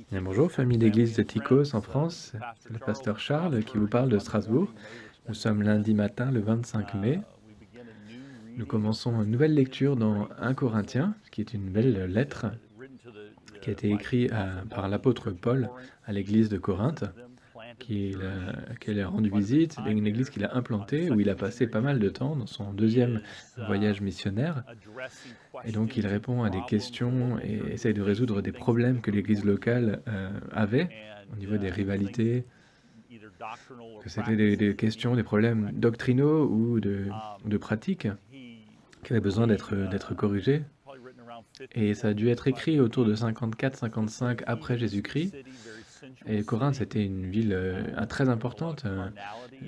Bien, bonjour, famille d'église de Tychos en France. C'est le pasteur Charles qui vous parle de Strasbourg. Nous sommes lundi matin, le 25 mai. Nous commençons une nouvelle lecture dans 1 Corinthiens, qui est une belle lettre qui a été écrite par l'apôtre Paul à l'église de Corinthe, qu'elle a rendu visite, une église qu'il a implantée, où il a passé pas mal de temps dans son deuxième voyage missionnaire. Et donc il répond à des questions et essaye de résoudre des problèmes que l'église locale avait au niveau des rivalités, que c'était des questions, des problèmes doctrinaux ou de pratiques qui avaient besoin d'être corrigés. Et ça a dû être écrit autour de 54-55 après Jésus-Christ. Et Corinthe, c'était une ville très importante,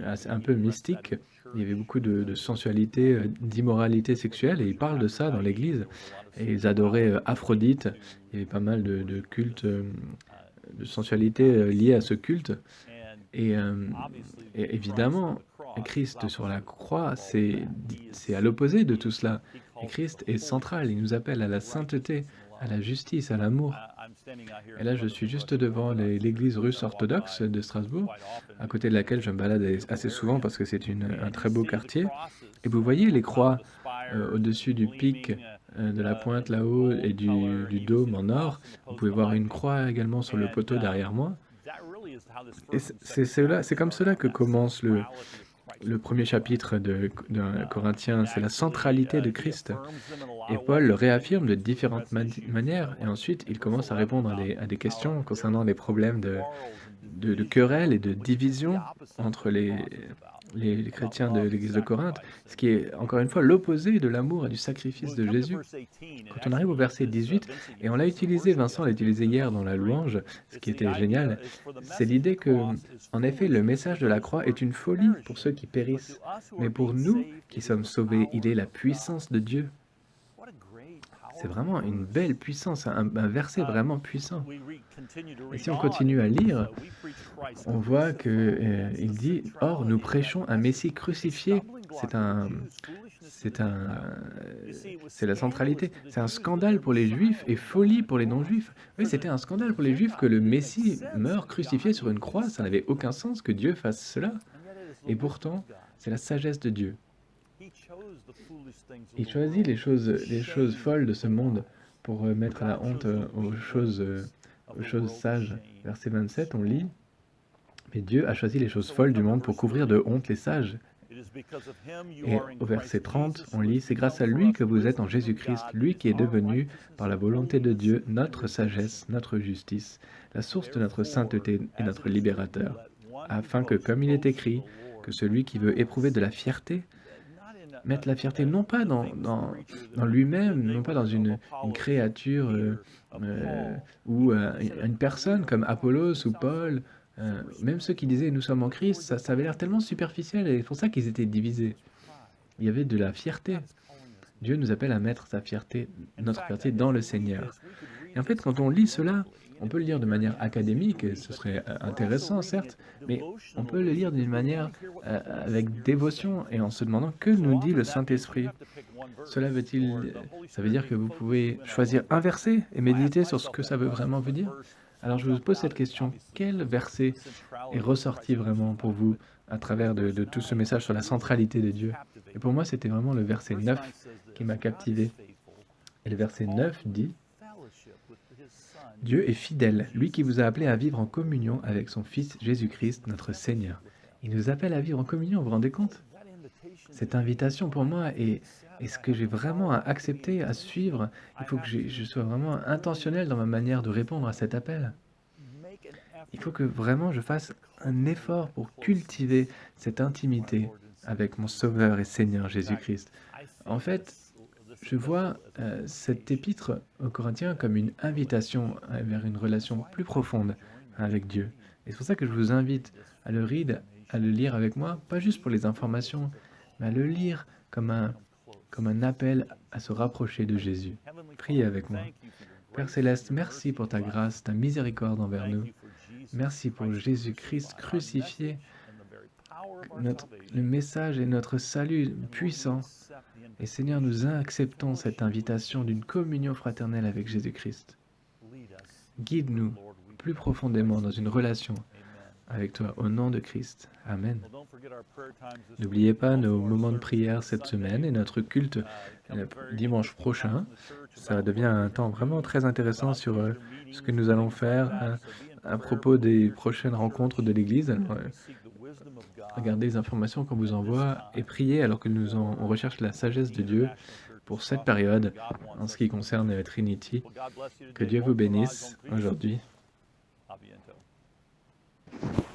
un peu mystique. Il y avait beaucoup de sensualité, d'immoralité sexuelle, et ils parlent de ça dans l'église. Et ils adoraient Aphrodite. Il y avait pas mal de cultes, de sensualité liés à ce culte. Et, et évidemment, Christ sur la croix, c'est à l'opposé de tout cela. Et Christ est central, il nous appelle à la sainteté, à la justice, à l'amour. Et là, je suis juste devant l'église russe orthodoxe de Strasbourg, à côté de laquelle je me balade assez souvent parce que c'est un très beau quartier. Et vous voyez les croix au-dessus du pic de la pointe là-haut et du dôme en or. Vous pouvez voir une croix également sur le poteau derrière moi. Et c'est comme cela que commence le premier chapitre de Corinthiens, c'est la centralité de Christ. Et Paul le réaffirme de différentes manières, et ensuite il commence à répondre à des questions concernant les problèmes de querelles et de division entre les chrétiens de l'église de Corinthe, ce qui est encore une fois l'opposé de l'amour et du sacrifice de Jésus. Quand on arrive au verset 18, et on l'a utilisé, Vincent l'a utilisé hier dans la louange, ce qui était génial, c'est l'idée que, en effet, le message de la croix est une folie pour ceux qui périssent, mais pour nous qui sommes sauvés, il est la puissance de Dieu. C'est vraiment une belle puissance, un verset vraiment puissant. Et si on continue à lire, on voit que il dit: «Or nous prêchons un Messie crucifié». C'est un c'est un, c'est la centralité. C'est un scandale pour les Juifs et folie pour les non-Juifs. Oui, c'était un scandale pour les Juifs que le Messie meure crucifié sur une croix. Ça n'avait aucun sens que Dieu fasse cela. Et pourtant, c'est la sagesse de Dieu. Il choisit les choses folles de ce monde pour mettre la honte aux choses sages. Verset 27, on lit: «Mais Dieu a choisi les choses folles du monde pour couvrir de honte les sages.» Et au verset 30, on lit: «C'est grâce à lui que vous êtes en Jésus-Christ, lui qui est devenu, par la volonté de Dieu, notre sagesse, notre justice, la source de notre sainteté et notre libérateur, afin que, comme il est écrit, que celui qui veut éprouver de la fierté, mette la fierté non pas dans lui-même, non pas dans une créature ou une personne comme Apollos ou Paul.» Même ceux qui disaient nous sommes en Christ, ça avait l'air tellement superficiel et c'est pour ça qu'ils étaient divisés. Il y avait de la fierté. Dieu nous appelle à mettre notre fierté dans le Seigneur. Et en fait, quand on lit cela, on peut le lire de manière académique, et ce serait intéressant certes, mais on peut le lire d'une manière avec dévotion et en se demandant que nous dit le Saint-Esprit. Ça veut dire que vous pouvez choisir un verset et méditer sur ce que ça veut vraiment vous dire? Alors je vous pose cette question, quel verset est ressorti vraiment pour vous à travers de tout ce message sur la centralité de Dieu? Et pour moi, c'était vraiment le verset 9 qui m'a captivé. Et le verset 9 dit: «Dieu est fidèle, lui qui vous a appelé à vivre en communion avec son Fils Jésus-Christ, notre Seigneur.» Il nous appelle à vivre en communion, vous vous rendez compte? Cette invitation pour moi est ce que j'ai vraiment à accepter, à suivre. Il faut que je sois vraiment intentionnel dans ma manière de répondre à cet appel. Il faut que vraiment je fasse un effort pour cultiver cette intimité avec mon Sauveur et Seigneur Jésus-Christ. En fait, je vois cette épître aux Corinthiens comme une invitation vers une relation plus profonde avec Dieu. Et c'est pour ça que je vous invite à le lire avec moi, pas juste pour les informations, mais à le lire comme un appel à se rapprocher de Jésus. Priez avec moi. Père Céleste, merci pour ta grâce, ta miséricorde envers nous. Merci pour Jésus-Christ crucifié, le message et notre salut puissant. Et Seigneur, nous acceptons cette invitation d'une communion fraternelle avec Jésus-Christ. Guide-nous plus profondément dans une relation avec toi, au nom de Christ. Amen. N'oubliez pas nos moments de prière cette semaine et notre culte dimanche prochain. Ça devient un temps vraiment très intéressant sur ce que nous allons faire à propos des prochaines rencontres de l'Église. Alors, regardez les informations qu'on vous envoie et priez alors que on recherche la sagesse de Dieu pour cette période en ce qui concerne Trinity. Que Dieu vous bénisse aujourd'hui.